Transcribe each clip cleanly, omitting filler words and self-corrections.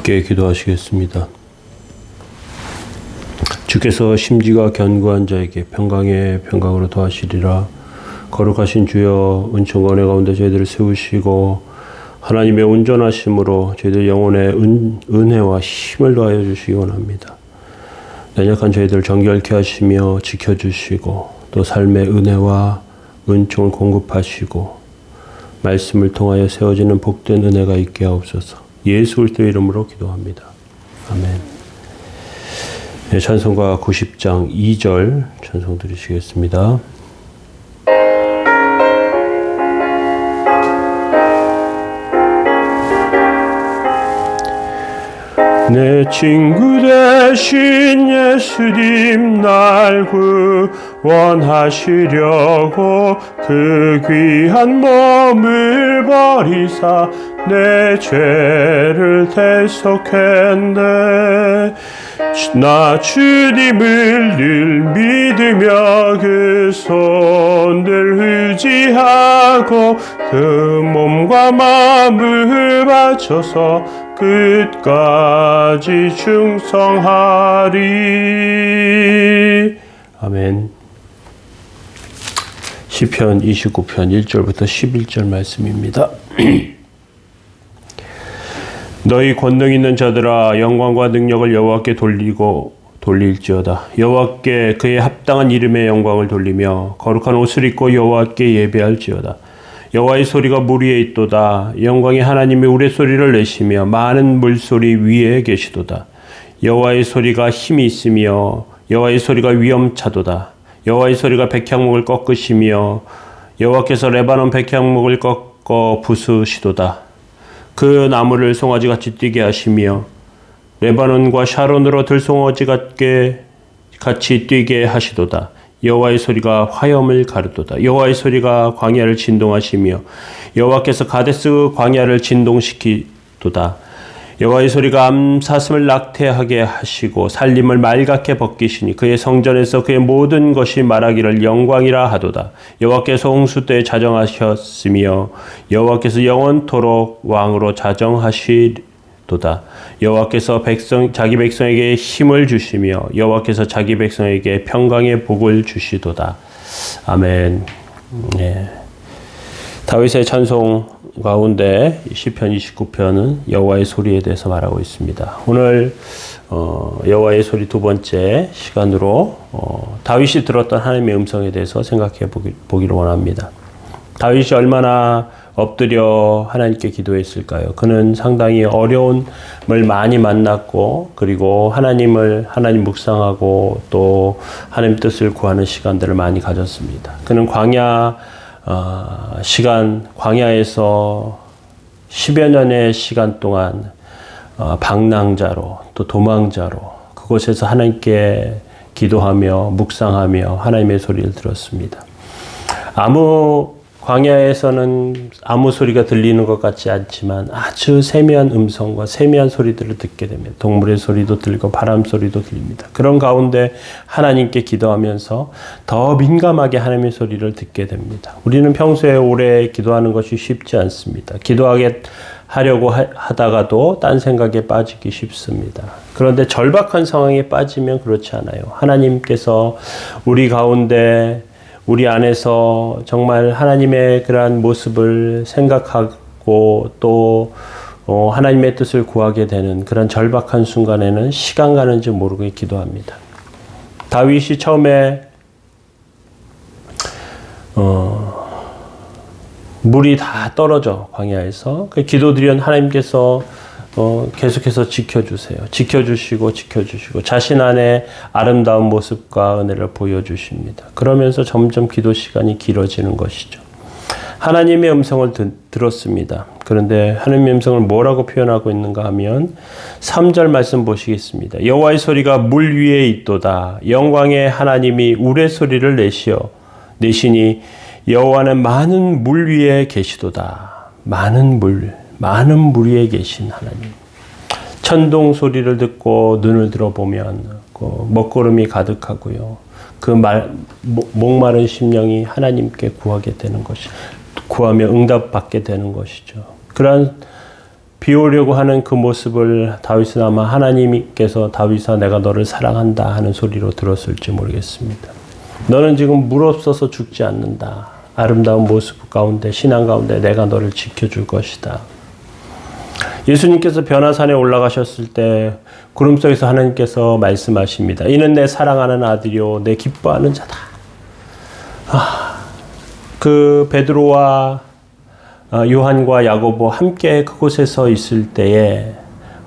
함께 기도하시겠습니다. 주께서 심지가 견고한 자에게 평강에 평강으로 더하시리라. 거룩하신 주여, 은총과 은혜 가운데 저희들을 세우시고 하나님의 온전하심으로 저희들 영혼의 은혜와 힘을 더하여 주시기 원합니다. 연약한 저희들을 정결케 하시며 지켜주시고 또 삶의 은혜와 은총을 공급하시고 말씀을 통하여 세워지는 복된 은혜가 있게 하옵소서. 예수 그리스도의 이름으로 기도합니다. 아멘. 네, 찬송가 90장 2절 찬송 드리시겠습니다. 내 친구 되신 예수님 날 구원하시려고 그 귀한 몸을 버리사 내 죄를 대속했네. 나 주님을 늘 믿으며 그 손을 의지하고 그 몸과 마음을 바쳐서 끝까지 충성하리. 아멘. 시편 29편 1절부터 11절 말씀입니다. 너희 권능 있는 자들아, 영광과 능력을 여호와께 돌릴지어다. 여호와께 그의 합당한 이름의 영광을 돌리며 거룩한 옷을 입고 여호와께 예배할지어다. 여호와의 소리가 물 위에 있도다. 영광의 하나님이 우레소리를 내시며 많은 물소리 위에 계시도다. 여호와의 소리가 힘이 있으며 여호와의 소리가 위엄차도다. 여호와의 소리가 백향목을 꺾으시며 여호와께서 레바논 백향목을 꺾어 부수시도다. 그 나무를 송아지같이 뛰게 하시며 레바논과 샤론으로 들송아지 같이 뛰게 하시도다. 여호와의 소리가 화염을 가르도다. 여호와의 소리가 광야를 진동하시며 여호와께서 가데스 광야를 진동시키도다. 여호와의 소리가 암사슴을 낙태하게 하시고 살림을 말갛게 벗기시니 그의 성전에서 그의 모든 것이 말하기를 영광이라 하도다. 여호와께서 홍수 때 자정하셨으며 여호와께서 영원토록 왕으로 자정하시도다. 여호와께서 자기 백성에게 힘을 주시며 여호와께서 자기 백성에게 평강의 복을 주시도다. 아멘. 네. 다윗의 찬송 가운데 시편 29편은 여호와의 소리에 대해서 말하고 있습니다. 오늘 여호와의 소리 두 번째 시간으로 다윗이 들었던 하나님의 음성에 대해서 생각해 보기를 원합니다. 다윗이 얼마나 엎드려 하나님께 기도했을까요? 그는 상당히 어려움을 많이 만났고 그리고 하나님 묵상하고 또 하나님 뜻을 구하는 시간들을 많이 가졌습니다. 그는 광야에서 10여 년의 시간 동안 방랑자로 또 도망자로 그곳에서 하나님께 기도하며 묵상하며 하나님의 소리를 들었습니다. 광야에서는 아무 소리가 들리는 것 같지 않지만 아주 세미한 음성과 세미한 소리들을 듣게 됩니다. 동물의 소리도 들리고 바람 소리도 들립니다. 그런 가운데 하나님께 기도하면서 더 민감하게 하나님의 소리를 듣게 됩니다. 우리는 평소에 오래 기도하는 것이 쉽지 않습니다. 하려고 하다가도 딴 생각에 빠지기 쉽습니다. 그런데 절박한 상황에 빠지면 그렇지 않아요. 하나님께서 우리 안에서 정말 하나님의 그러한 모습을 생각하고 또 하나님의 뜻을 구하게 되는 그런 절박한 순간에는 시간 가는 줄 모르게 기도합니다. 다윗이 처음에 물이 다 떨어져 광야에서 그 기도드린 하나님께서 계속해서 지켜주시고 자신 안에 아름다운 모습과 은혜를 보여주십니다. 그러면서 점점 기도 시간이 길어지는 것이죠. 하나님의 음성을 들었습니다. 그런데 하나님의 음성을 뭐라고 표현하고 있는가 하면 3절 말씀 보시겠습니다. 여호와의 소리가 물 위에 있도다. 영광의 하나님이 우레소리를 내시니 여호와는 많은 물 위에 계시도다. 많은 물 위에 계신 하나님. 천둥 소리를 듣고 눈을 들어보면 먹구름이 가득하고요. 목마른 심령이 하나님께 구하게 되는 것이, 구하며 응답받게 되는 것이죠. 그러한 비우려고 하는 그 모습을 다윗은 아마 하나님께서 다윗아 내가 너를 사랑한다 하는 소리로 들었을지 모르겠습니다. 너는 지금 물 없어서 죽지 않는다. 아름다운 모습 가운데 신앙 가운데 내가 너를 지켜줄 것이다. 예수님께서 변화산에 올라가셨을 때 구름 속에서 하나님께서 말씀하십니다. 이는 내 사랑하는 아들이요 내 기뻐하는 자다. 그 베드로와 요한과 야고보 함께 그곳에서 있을 때에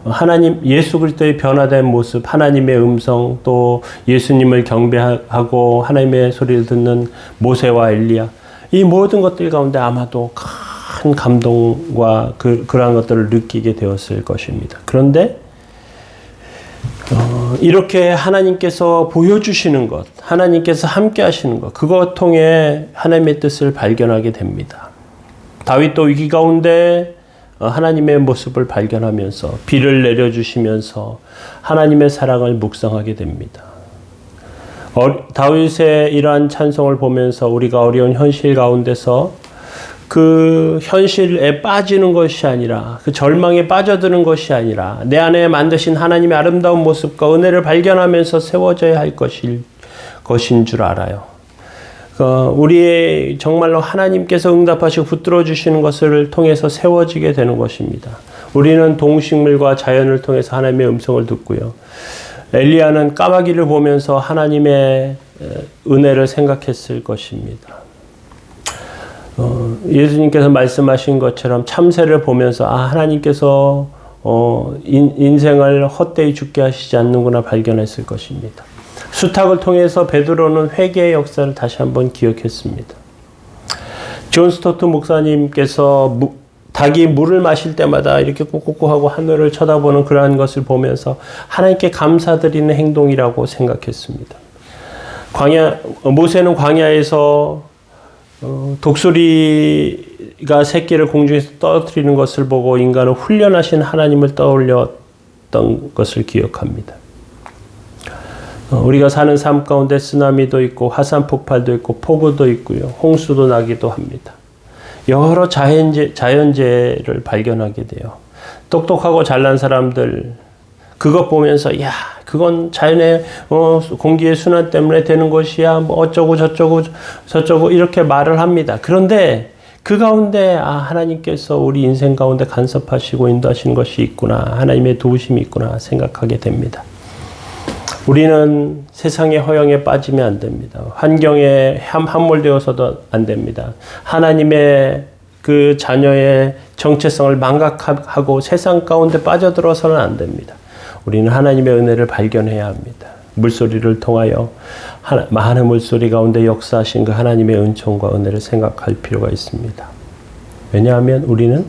하나님 예수 그리스도의 변화된 모습, 하나님의 음성, 또 예수님을 경배하고 하나님의 소리를 듣는 모세와 엘리야, 이 모든 것들 가운데 아마도 큰 감동과 그러한 것들을 느끼게 되었을 것입니다. 그런데 이렇게 하나님께서 보여주시는 것, 하나님께서 함께 하시는 것, 그것 통해 하나님의 뜻을 발견하게 됩니다. 다윗도 위기 가운데 하나님의 모습을 발견하면서 비를 내려주시면서 하나님의 사랑을 묵상하게 됩니다. 다윗의 이러한 찬송을 보면서 우리가 어려운 현실 가운데서 그 현실에 빠지는 것이 아니라 그 절망에 빠져드는 것이 아니라 내 안에 만드신 하나님의 아름다운 모습과 은혜를 발견하면서 세워져야 할 것인 줄 알아요. 우리의 정말로 하나님께서 응답하시고 붙들어 주시는 것을 통해서 세워지게 되는 것입니다. 우리는 동식물과 자연을 통해서 하나님의 음성을 듣고요. 엘리야는 까마귀를 보면서 하나님의 은혜를 생각했을 것입니다. 예수님께서 말씀하신 것처럼 참새를 보면서 하나님께서 인생을 헛되이 죽게 하시지 않는구나 발견했을 것입니다. 수탉을 통해서 베드로는 회개의 역사를 다시 한번 기억했습니다. 존 스토트 목사님께서 닭이 물을 마실 때마다 이렇게 꾹꾹꾹하고 하늘을 쳐다보는 그러한 것을 보면서 하나님께 감사드리는 행동이라고 생각했습니다. 모세는 광야에서 독수리가 새끼를 공중에서 떨어뜨리는 것을 보고 인간은 훈련하신 하나님을 떠올렸던 것을 기억합니다. 우리가 사는 삶 가운데 쓰나미도 있고 화산 폭발도 있고 폭우도 있고요. 홍수도 나기도 합니다. 여러 자연재해를 발견하게 돼요. 똑똑하고 잘난 사람들 그것 보면서 야 그건 자연의 공기의 순환 때문에 되는 것이야 뭐 어쩌고 저쩌고 이렇게 말을 합니다. 그런데 그 가운데 하나님께서 우리 인생 가운데 간섭하시고 인도하시는 것이 있구나, 하나님의 도우심이 있구나 생각하게 됩니다. 우리는 세상의 허영에 빠지면 안 됩니다. 환경에 함몰되어서도 안 됩니다. 하나님의 그 자녀의 정체성을 망각하고 세상 가운데 빠져들어서는 안 됩니다. 우리는 하나님의 은혜를 발견해야 합니다. 물소리를 통하여 많은 물소리 가운데 역사하신 그 하나님의 은총과 은혜를 생각할 필요가 있습니다. 왜냐하면 우리는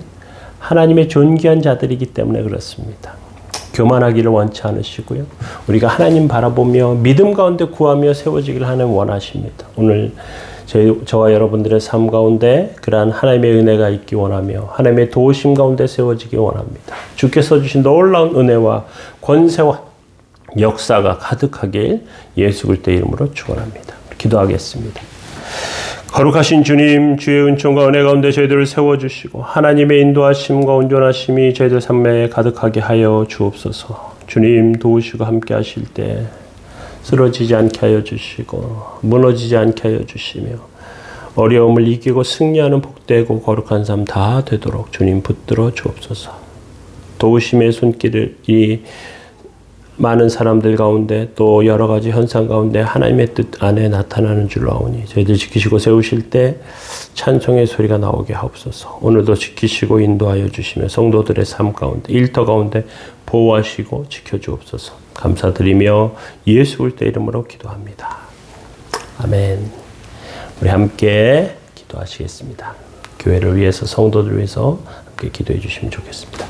하나님의 존귀한 자들이기 때문에 그렇습니다. 교만하기를 원치 않으시고요. 우리가 하나님 바라보며 믿음 가운데 구하며 세워지기를 하나님 원하십니다. 오늘 저와 여러분들의 삶 가운데 그러한 하나님의 은혜가 있기 원하며 하나님의 도우심 가운데 세워지기 원합니다. 주께서 주신 놀라운 은혜와 권세와 역사가 가득하길 예수 그리스도의 이름으로 축원합니다. 기도하겠습니다. 거룩하신 주님, 주의 은총과 은혜 가운데 저희들을 세워주시고 하나님의 인도하심과 온전하심이 저희들 삶에 가득하게 하여 주옵소서. 주님 도우시고 함께 하실 때 쓰러지지 않게 하여 주시고 무너지지 않게 하여 주시며 어려움을 이기고 승리하는 복되고 거룩한 삶 다 되도록 주님 붙들어 주옵소서. 도우심의 손길이 많은 사람들 가운데 또 여러 가지 현상 가운데 하나님의 뜻 안에 나타나는 줄로 아오니 저희들 지키시고 세우실 때 찬송의 소리가 나오게 하옵소서. 오늘도 지키시고 인도하여 주시며 성도들의 삶 가운데 일터 가운데 보호하시고 지켜주옵소서. 감사드리며 예수 그리스도의 이름으로 기도합니다. 아멘. 우리 함께 기도하시겠습니다. 교회를 위해서 성도들 위해서 함께 기도해 주시면 좋겠습니다.